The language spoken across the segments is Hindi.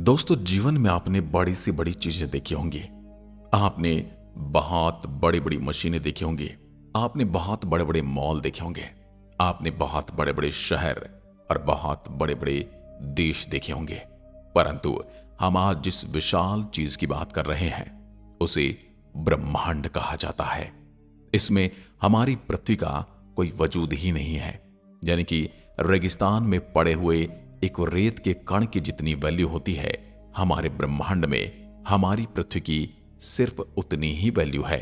दोस्तों, जीवन में आपने बड़ी से बड़ी चीजें देखी होंगी। आपने बहुत बड़ी बड़ी मशीनें देखी होंगी। आपने बहुत बड़े बड़े मॉल देखे होंगे। आपने बहुत बड़े बड़े शहर और बहुत बड़े बड़े देश देखे होंगे। परंतु हम आज जिस विशाल चीज की बात कर रहे हैं उसे ब्रह्मांड कहा जाता है। इसमें हमारी पृथ्वी का कोई वजूद ही नहीं है। यानी कि रेगिस्तान में पड़े हुए एक रेत के कण की जितनी वैल्यू होती है, हमारे ब्रह्मांड में हमारी पृथ्वी की सिर्फ उतनी ही वैल्यू है।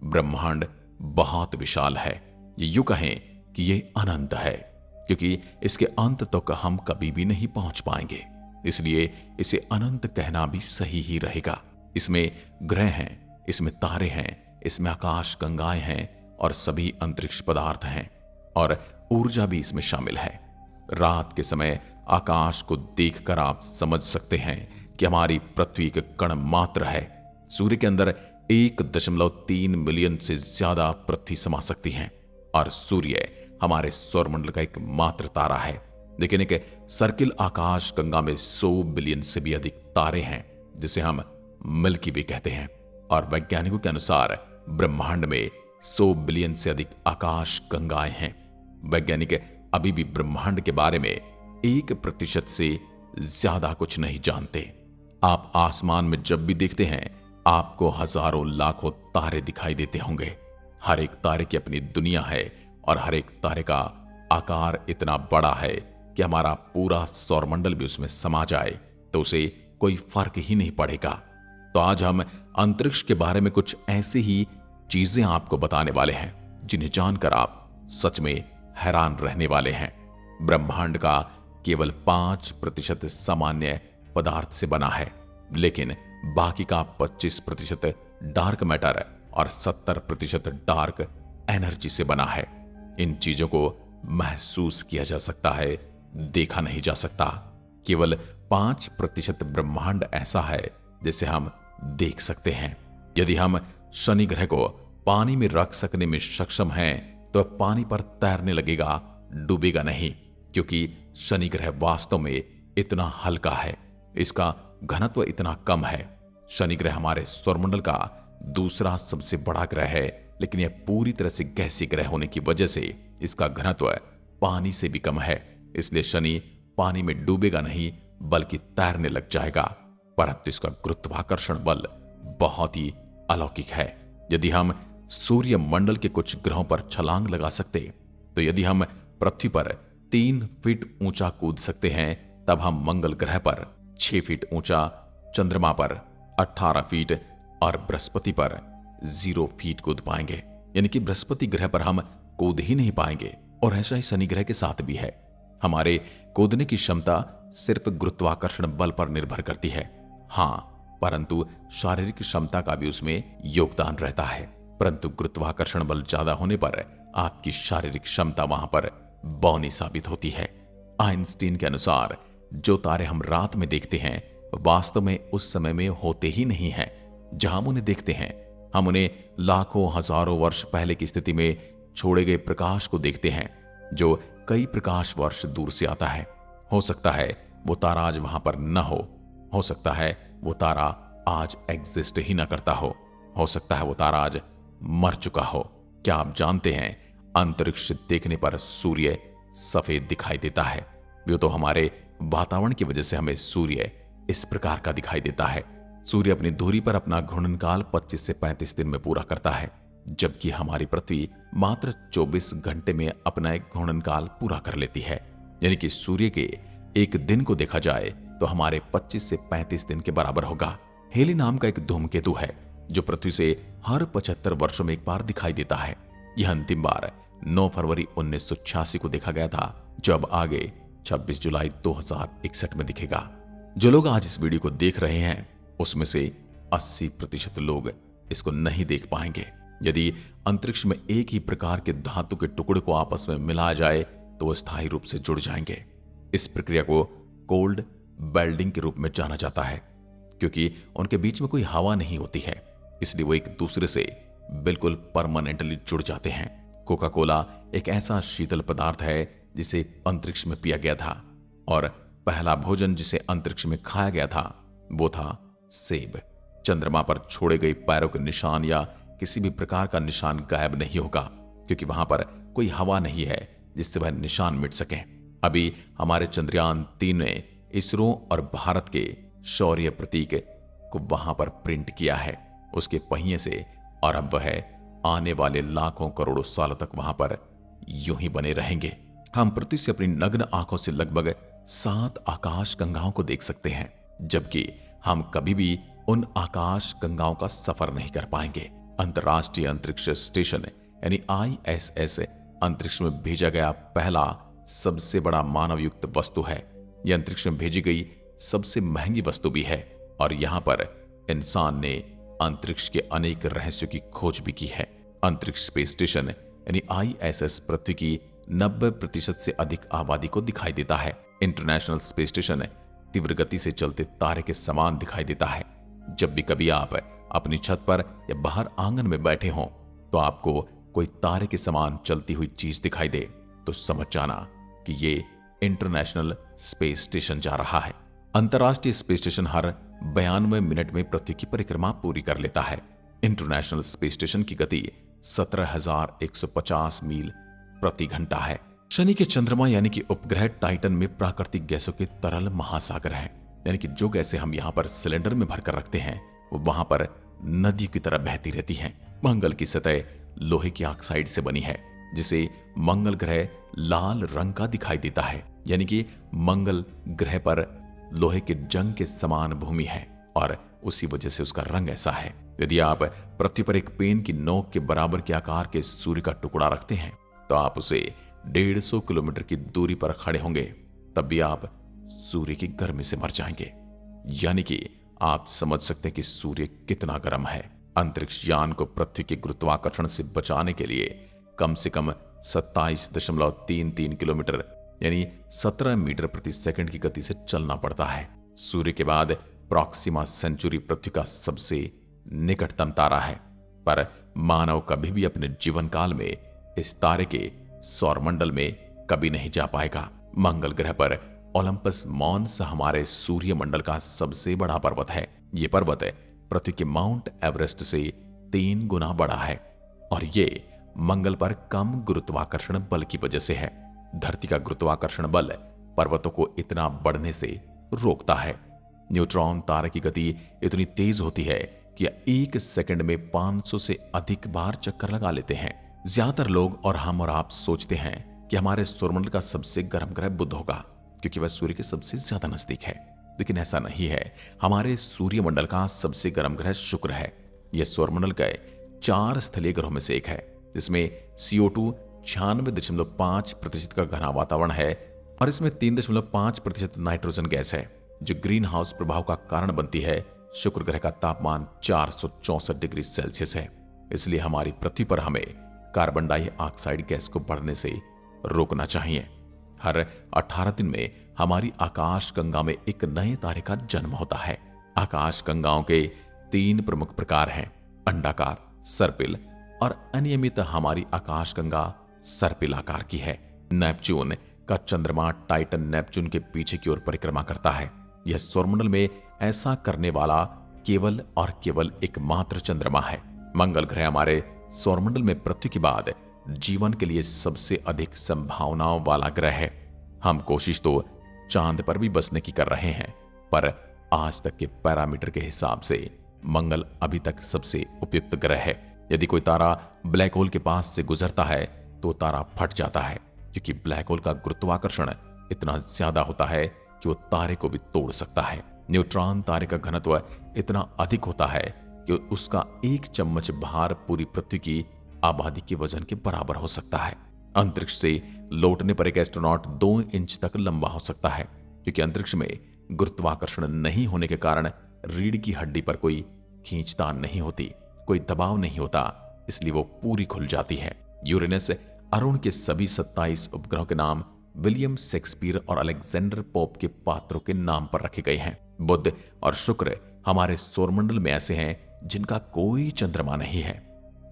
ब्रह्मांड बहुत विशाल है। ये यूं कहें कि ये अनंत है, क्योंकि इसके अंत तक हम कभी भी नहीं पहुंच पाएंगे। इसलिए इसे अनंत कहना भी सही ही रहेगा। इसमें ग्रह हैं, इसमें तारे हैं, इसमें आकाश गंगाएं हैं और सभी अंतरिक्ष पदार्थ हैं, और ऊर्जा भी इसमें शामिल है। रात के समय आकाश को देखकर आप समझ सकते हैं कि हमारी पृथ्वी एक कण मात्र है। सूर्य के अंदर 1.3 मिलियन से ज्यादा पृथ्वी समा सकती हैं, और सूर्य हमारे सौरमंडल का एक मात्र तारा है। लेकिन एक सर्किल आकाश गंगा में 100 बिलियन से भी अधिक तारे हैं, जिसे हम मिल्की वे कहते हैं। और वैज्ञानिकों के अनुसार ब्रह्मांड में 100 बिलियन से अधिक आकाश गंगाएं हैं। वैज्ञानिक अभी भी ब्रह्मांड के बारे में 1% से ज्यादा कुछ नहीं जानते। आप आसमान में जब भी देखते हैं, आपको हजारों लाखों तारे दिखाई देते होंगे। हर एक तारे की अपनी दुनिया है, और हर एक तारे का आकार इतना बड़ा है कि हमारा पूरा सौरमंडल भी उसमें समा जाए तो उसे कोई फर्क ही नहीं पड़ेगा। तो आज हम अंतरिक्ष के बारे में कुछ ऐसी ही चीजें आपको बताने वाले हैं जिन्हें जानकर आप सच में हैरान रहने वाले हैं। ब्रह्मांड का केवल 5% सामान्य पदार्थ से बना है, लेकिन बाकी का 25% डार्क मैटर और 70% डार्क एनर्जी से बना है। इन चीजों को महसूस किया जा सकता है, देखा नहीं जा सकता। केवल 5% ब्रह्मांड ऐसा है जिसे हम देख सकते हैं। यदि हम शनि ग्रह को पानी में रख सकने में सक्षम हैं, तो पानी पर तैरने लगेगा, डूबेगा नहीं, क्योंकि शनि ग्रह वास्तव में इतना हल्का है, इसका घनत्व इतना कम है। शनि ग्रह हमारे सौरमंडल का दूसरा सबसे बड़ा ग्रह है, लेकिन यह पूरी तरह से गैसीय ग्रह होने की वजह से इसका घनत्व पानी से भी कम है। इसलिए शनि पानी में डूबेगा नहीं, बल्कि तैरने लग जाएगा। परंतु इसका गुरुत्वाकर्षण बल बहुत ही अलौकिक है। यदि हम सूर्य मंडल के कुछ ग्रहों पर छलांग लगा सकते, तो यदि हम पृथ्वी पर 3 फीट ऊंचा कूद सकते हैं, तब हम मंगल ग्रह पर 6 फीट ऊंचा, चंद्रमा पर 18 फीट और बृहस्पति पर 0 फीट कूद पाएंगे। यानी कि बृहस्पति ग्रह पर हम कूद ही नहीं पाएंगे। और ऐसा ही शनि ग्रह के साथ भी है। हमारे कूदने की क्षमता सिर्फ गुरुत्वाकर्षण बल पर निर्भर करती है। हाँ, परंतु शारीरिक क्षमता का भी उसमें योगदान रहता है। परंतु गुरुत्वाकर्षण बल ज्यादा होने पर आपकी शारीरिक क्षमता वहां पर बौनी साबित होती है। आइंस्टीन के अनुसार जो तारे हम रात में देखते हैं, वास्तव में उस समय में होते ही नहीं हैं। जहां हम उन्हें देखते हैं, हम उन्हें लाखों हजारों वर्ष पहले की स्थिति में छोड़े गए प्रकाश को देखते हैं, जो कई प्रकाश वर्ष दूर से आता है। हो सकता है वो तारा आज वहां पर न हो सकता है वो तारा आज एग्जिस्ट ही ना करता हो सकता है वो तारा आज मर चुका हो। क्या आप जानते हैं, अंतरिक्ष से देखने पर सूर्य सफेद दिखाई देता है। वो तो हमारे वातावरण की वजह से हमें सूर्य इस प्रकार का दिखाई देता है। सूर्य अपनी दूरी पर अपना घूर्णनकाल 25 से 35 दिन में पूरा करता है, जबकि हमारी पृथ्वी मात्र 24 घंटे में अपना एक घूर्णनकाल पूरा कर लेती है। यानी कि सूर्य के एक दिन को देखा जाए तो हमारे 25 से 35 दिन के बराबर होगा। हेली नाम का एक धूमकेतु है जो पृथ्वी से हर 75 वर्षों में एक बार दिखाई देता है। यह अंतिम बार 9 फरवरी 1986 को देखा गया था, जो अब आगे 26 जुलाई 2061 में दिखेगा। जो लोग आज इस वीडियो को देख रहे हैं, उसमें से 80% लोग इसको नहीं देख पाएंगे। यदि अंतरिक्ष में एक ही प्रकार के धातु के टुकड़े को आपस में मिलाया जाए तो वो स्थायी रूप से जुड़ जाएंगे। इस प्रक्रिया को कोल्ड वेल्डिंग के रूप में जाना जाता है, क्योंकि उनके बीच में कोई हवा नहीं होती है, इसलिए वो एक दूसरे से बिल्कुल परमानेंटली जुड़ जाते हैं। कोका कोला एक ऐसा शीतल पदार्थ है जिसे अंतरिक्ष में पिया गया था, और पहला भोजन जिसे अंतरिक्ष में खाया गया था वो था सेब। चंद्रमा पर छोड़े गए पैरों के निशान या किसी भी प्रकार का निशान गायब नहीं होगा, क्योंकि वहां पर कोई हवा नहीं है जिससे वह निशान मिट सके। अभी हमारे चंद्रयान-3 ने इसरो और भारत के शौर्य प्रतीक को वहां पर प्रिंट किया है, उसके पहिए से, और अब वह आने वाले लाखों करोड़ों सालों तक वहां पर यूं ही बने रहेंगे। हम पृथ्वी से अपनी नग्न आंखों से लगभग 7 आकाश गंगाओं को देख सकते हैं, जबकि हम कभी भी उन आकाश गंगाओं का सफर नहीं कर पाएंगे। अंतर्राष्ट्रीय अंतरिक्ष स्टेशन यानी ISS अंतरिक्ष में भेजा गया पहला सबसे बड़ा मानव युक्त वस्तु है। यह अंतरिक्ष में भेजी गई सबसे महंगी वस्तु भी है, और यहां पर इंसान ने अंतरिक्ष के अनेक रहस्यों की खोज भी की है। अंतरिक्ष स्पेस स्टेशन यानी ISS पृथ्वी की 90% से अधिक आबादी को दिखाई देता है। इंटरनेशनल स्पेस स्टेशन तीव्र गति से चलते तारे के समान दिखाई देता है। जब भी कभी आप अपनी छत पर या बाहर आंगन में बैठे हों तो आपको कोई तारे के समान चलती हुई चीज दिखाई दे, तो समझ जाना कि ये इंटरनेशनल स्पेस स्टेशन जा रहा है। अंतर्राष्ट्रीय स्पेस स्टेशन हर 92 मिनट में पृथ्वी की परिक्रमा पूरी कर लेता है। इंटरनेशनल स्पेस स्टेशन की गति 17,150 मील प्रति घंटा है। शनि के चंद्रमा यानी कि उपग्रह टाइटन में प्राकृतिक गैसों के तरल महासागर है, यानी कि जो गैसें हम यहाँ पर सिलेंडर में भरकर रखते हैं वो वहां पर नदी की तरह बहती रहती हैं। मंगल की सतह लोहे की ऑक्साइड से बनी है, जिसे मंगल ग्रह लाल रंग का दिखाई देता है, यानी कि मंगल ग्रह पर लोहे के जंग के समान भूमि है और उसी वजह से उसका रंग ऐसा है। यदि आप पृथ्वी पर एक पेन की नोक के बराबर के आकार के सूर्य का टुकड़ा रखते हैं तो आप उसे 150 किलोमीटर की दूरी पर खड़े होंगे, तब भी आप सूर्य की गर्मी से मर जाएंगे। यानी कि आप समझ सकते हैं कि सूर्य कितना गर्म है। अंतरिक्ष यान को पृथ्वी के गुरुत्वाकर्षण से बचाने के लिए कम से कम 27.33 किलोमीटर यानी 17 मीटर प्रति सेकंड की गति से चलना पड़ता है। सूर्य के बाद प्रॉक्सिमा सेंचुरी पृथ्वी का सबसे निकटतम तारा है, पर मानव कभी भी अपने जीवन काल में इस तारे के सौरमंडल में कभी नहीं जा पाएगा। मंगल ग्रह पर ओलंपस मॉन्स हमारे सूर्यमंडल का सबसे बड़ा पर्वत है। यह पर्वत पृथ्वी के माउंट एवरेस्ट से 3 गुना बड़ा है और ये मंगल पर कम गुरुत्वाकर्षण बल की वजह से है। धरती का गुरुत्वाकर्षण बल पर्वतों को इतना बढ़ने से रोकता है। न्यूट्रॉन तारे की गति इतनी तेज होती है कि 1 सेकंड में 500 से अधिक बार चक्कर लगा लेते हैं। ज्यादातर लोग और हम और आप सोचते हैं कि हमारे सौरमंडल का सबसे गर्म ग्रह बुध होगा, क्योंकि वह सूर्य के सबसे ज्यादा नजदीक है, लेकिन ऐसा नहीं है। हमारे सूर्यमंडल का सबसे गर्म ग्रह शुक्र है। यह सौरमंडल के 4 स्थलीय ग्रहों में से एक है, जिसमें CO2 96.5% का घना वातावरण है और इसमें 3.5% नाइट्रोजन गैस है, जो ग्रीन हाउस प्रभाव का कारण बनती है। शुक्र ग्रह का तापमान 464 डिग्री सेल्सियस है, इसलिए हमारी पृथ्वी पर हमें कार्बन डाइऑक्साइड गैस को बढ़ने से रोकना चाहिए। हर 18 दिन में हमारी आकाश गंगा में एक नए तारे का जन्म होता है। आकाश गंगाओं के 3 प्रमुख प्रकार हैं, अंडाकार, सर्पिल और अनियमित। हमारी आकाश गंगा सर्पिल आकार की है। नेपच्यून का चंद्रमा टाइटन नेपच्यून के पीछे की ओर परिक्रमा करता है। यह सौरमंडल में ऐसा करने वाला केवल और केवल एकमात्र चंद्रमा है। मंगल ग्रह हमारे सौरमंडल में पृथ्वी के बाद जीवन के लिए सबसे अधिक संभावनाओं वाला ग्रह है। हम कोशिश तो चांद पर भी बसने की कर रहे हैं, पर आज तक के पैरामीटर के हिसाब से मंगल अभी तक सबसे उपयुक्त ग्रह है। यदि कोई तारा ब्लैक होल के पास से गुजरता है तो तारा फट जाता है, क्योंकि ब्लैक होल का गुरुत्वाकर्षण इतना ज्यादा होता है कि वो तारे को भी तोड़ सकता है। न्यूट्रॉन तारे का घनत्व इतना अधिक होता है कि उसका 1 चम्मच भार पूरी पृथ्वी की आबादी के वजन के बराबर हो सकता है। अंतरिक्ष से लौटने पर एक एस्ट्रोनॉट 2 इंच तक लंबा हो सकता है, क्योंकि अंतरिक्ष में गुरुत्वाकर्षण नहीं होने के कारण रीढ़ की हड्डी पर कोई खींचतान नहीं होती, कोई दबाव नहीं होता, इसलिए वो पूरी खुल जाती है। यूरेनस अरुण के सभी 27 उपग्रहों के नाम विलियम शेक्सपियर और अलेक्जेंडर पोप के पात्रों के नाम पर रखे गए हैं। बुध और शुक्र हमारे सौरमंडल में ऐसे हैं जिनका कोई चंद्रमा नहीं है।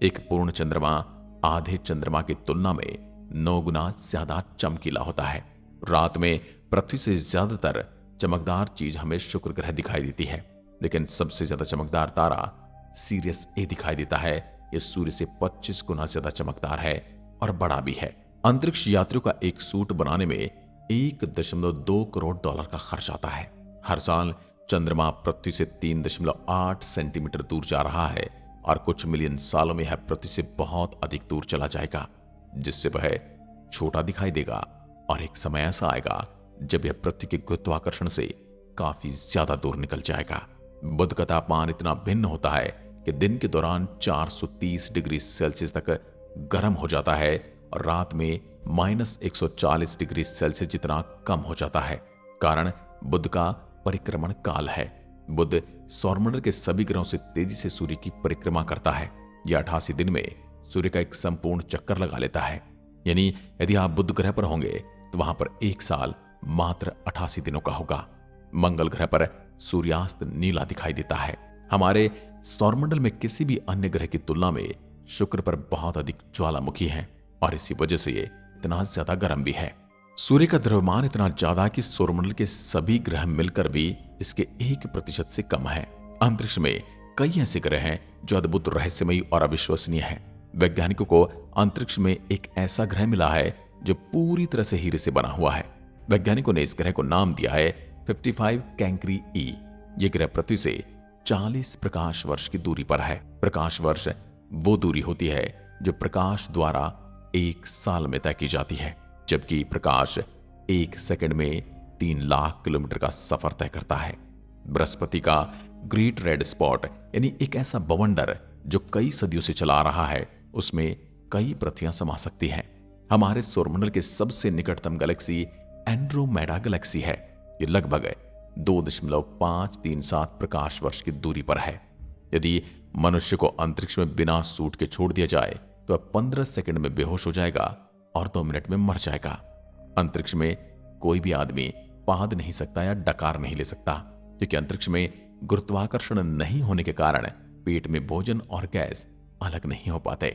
एक पूर्ण चंद्रमा आधे चंद्रमा की तुलना में 9 गुना ज्यादा चमकीला होता है। रात में पृथ्वी से ज्यादातर चमकदार चीज हमें शुक्र ग्रह दिखाई देती है। लेकिन सबसे ज्यादा चमकदार तारा सीरियस ए दिखाई देता है। यह सूर्य से 25 गुना ज्यादा चमकदार है और बड़ा भी है। अंतरिक्ष यात्रियों का एक सूट बनाने में 1.2 करोड़ डॉलर का खर्च आता है। हर साल चंद्रमा पृथ्वी से 3.8 सेंटीमीटर दूर जा रहा है और कुछ मिलियन सालों में यह पृथ्वी से बहुत अधिक दूर चला जाएगा, जिससे वह छोटा दिखाई देगा और एक समय ऐसा आएगा जब यह पृथ्वी के गुरुत्वाकर्षण से काफी ज्यादा दूर निकल जाएगा। बुध का तापमान इतना भिन्न होता है कि दिन के दौरान 430 डिग्री सेल्सियस तक गर्म हो जाता है और रात में -140 डिग्री सेल्सियस जितना कम हो जाता है। कारण बुध का परिक्रमण काल है। बुध सौरमंडल के सभी ग्रहों से तेजी से सूर्य की परिक्रमा करता है। यह 88 दिन में सूर्य का एक संपूर्ण चक्कर लगा लेता है। यानी यदि आप बुध ग्रह पर होंगे तो वहां पर एक साल मात्र 88 दिनों का होगा। मंगल ग्रह पर सूर्यास्त नीला दिखाई देता है। हमारे सौरमंडल में किसी भी अन्य ग्रह की तुलना में शुक्र पर बहुत अधिक ज्वालामुखी है और इसी वजह से ये इतना ज्यादा गर्म भी है। सूर्य का द्रव्यमान इतना ज्यादा कि सौरमंडल के सभी ग्रह मिलकर भी इसके 1% से कम है। अंतरिक्ष में कई ऐसे ग्रह हैं जो अद्भुत, रहस्यमयी और अविश्वसनीय है। वैज्ञानिकों को अंतरिक्ष में एक ऐसा ग्रह मिला है जो पूरी तरह से हीरे से बना हुआ है। वैज्ञानिकों ने इस ग्रह को नाम दिया है 55 कैंक्री ई। यह ग्रह पृथ्वी से 40 प्रकाश वर्ष की दूरी पर है। प्रकाश वर्ष वो दूरी होती है जो प्रकाश द्वारा 1 साल में तय की जाती है, जबकि प्रकाश 1 सेकंड में 3 लाख किलोमीटर का सफर तय करता है। बृहस्पति का ग्रेट रेड स्पॉट यानी एक ऐसा बवंडर जो कई सदियों से चला आ रहा है, उसमें कई पृथ्वियां समा सकती हैं। हमारे सौरमंडल के सबसे निकटतम गैलेक्सी एंड्रोमेडा गैलेक्सी है। ये लगभग 2.537 प्रकाश वर्ष की दूरी पर है। यदि मनुष्य को अंतरिक्ष में बिना सूट के छोड़ दिया जाए तो वह 15 सेकंड में बेहोश हो जाएगा और 2 मिनट में मर जाएगा। अंतरिक्ष में कोई भी आदमी पाद नहीं सकता या डकार नहीं ले सकता, क्योंकि अंतरिक्ष में गुरुत्वाकर्षण नहीं होने के कारण पेट में भोजन और गैस अलग नहीं हो पाते।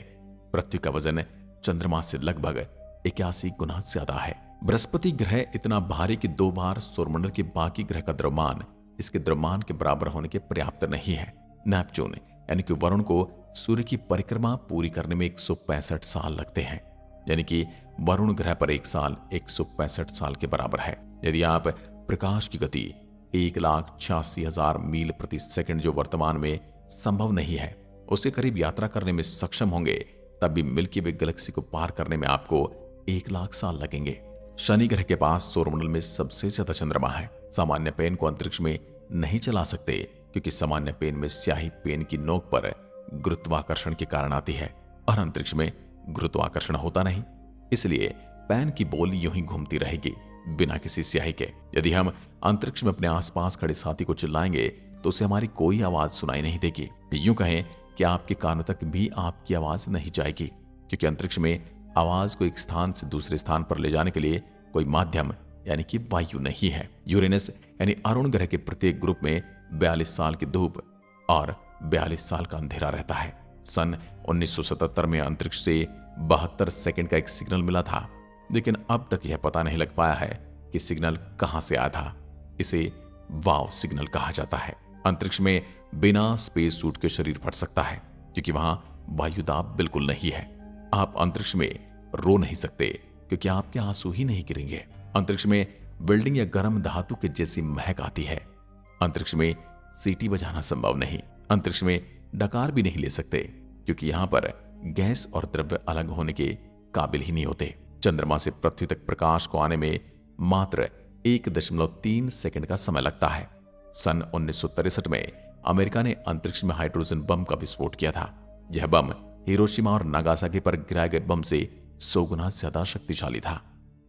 पृथ्वी का वजन चंद्रमा से लगभग 81 गुना ज्यादा है। बृहस्पति ग्रह इतना भारी कि 2 बार सौरमंडल के बाकी ग्रह का द्रव्यमान इसके द्रव्यमान के बराबर होने के पर्याप्त नहीं है। नेपच्यून यानी कि वरुण को सूर्य की परिक्रमा पूरी करने में 165 साल लगते हैं, यानी कि वरुण ग्रह पर एक साल 165 साल के बराबर है। यदि आप प्रकाश की गति 1,86,000 मील प्रति सेकंड, जो वर्तमान में संभव नहीं है, उसके करीब यात्रा करने में सक्षम होंगे, तब भी मिल्की वे गैलेक्सी को पार करने में आपको 1 लाख साल लगेंगे। शनि ग्रह के पास सौरमंडल में सबसे ज्यादा चंद्रमा है। सामान्य पेन को अंतरिक्ष में नहीं चला सकते, क्योंकि सामान्य पेन में स्याही पेन की नोक पर गुरुत्वाकर्षण के कारण आती है और अंतरिक्ष में गुरुत्वाकर्षण होता नहीं, इसलिए पेन की बोल यूं ही घूमती रहेगी बिना किसी स्याही के। यदि हम अंतरिक्ष में अपने आसपास खड़े साथी को चिल्लाएंगे तो उसे हमारी कोई आवाज सुनाई नहीं देगी। यूं कहें कि आपके कानों तक भी आपकी आवाज नहीं जाएगी, क्योंकि अंतरिक्ष में आवाज को एक स्थान से दूसरे स्थान पर ले जाने के लिए कोई माध्यम यानी कि वायु नहीं है। यूरेनस यानी अरुण ग्रह के प्रत्येक ग्रुप में 42 साल की धूप और 42 साल का अंधेरा रहता है। सन 1977 में अंतरिक्ष से 72 सेकंड का एक सिग्नल मिला था, लेकिन अब तक यह पता नहीं लग पाया है कि सिग्नल कहां से आया था। इसे वाव सिग्नल कहा जाता है। अंतरिक्ष में बिना स्पेस सूट के शरीर फट सकता है, क्योंकि वहां वायुदाब बिल्कुल नहीं है। आप अंतरिक्ष में रो नहीं सकते, क्योंकि आपके आंसू ही नहीं गिरेंगे। अंतरिक्ष में बिल्डिंग या गर्म धातु के जैसी महक आती है। अंतरिक्ष में सीटी बजाना संभव नहीं। अंतरिक्ष में डकार भी नहीं ले सकते, क्योंकि यहां पर गैस और द्रव्य अलग होने के काबिल ही नहीं होते। चंद्रमा से पृथ्वी तक प्रकाश को आने में मात्र 1.3 सेकंड का समय लगता है। सन 1963 में अमेरिका ने अंतरिक्ष में हाइड्रोजन बम का विस्फोट किया था। यह बम हिरोशिमा और नागासाकी पर गिराए गए बम से 100 गुना ज्यादा शक्तिशाली था।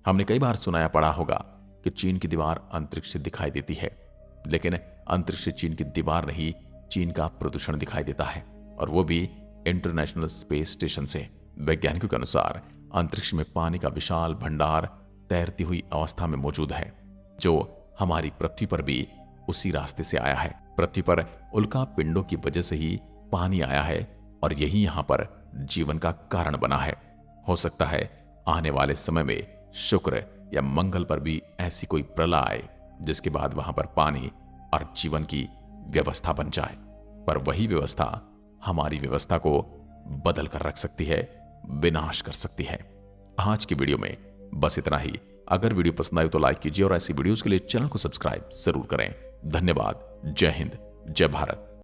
हमने कई बार सुनाया पड़ा होगा कि चीन की दीवार अंतरिक्ष से दिखाई देती है, लेकिन अंतरिक्ष से चीन की दीवार नहीं, चीन का प्रदूषण दिखाई देता है, और वो भी इंटरनेशनल स्पेस स्टेशन से। वैज्ञानिकों के अनुसार अंतरिक्ष में पानी का विशाल भंडार तैरती हुई अवस्था में मौजूद है, जो हमारी पृथ्वी पर भी उसी रास्ते से आया है। पृथ्वी पर उल्का पिंडों की वजह से ही पानी आया है और यही यहां पर जीवन का कारण बना है। हो सकता है आने वाले समय में शुक्र या मंगल पर भी ऐसी कोई प्रलय आए, जिसके बाद वहां पर पानी और जीवन की व्यवस्था बन जाए, पर वही व्यवस्था हमारी व्यवस्था को बदल कर रख सकती है, विनाश कर सकती है। आज की वीडियो में बस इतना ही। अगर वीडियो पसंद आए तो लाइक कीजिए और ऐसी वीडियोस के लिए चैनल को सब्सक्राइब जरूर करें। धन्यवाद। जय हिंद, जय भारत।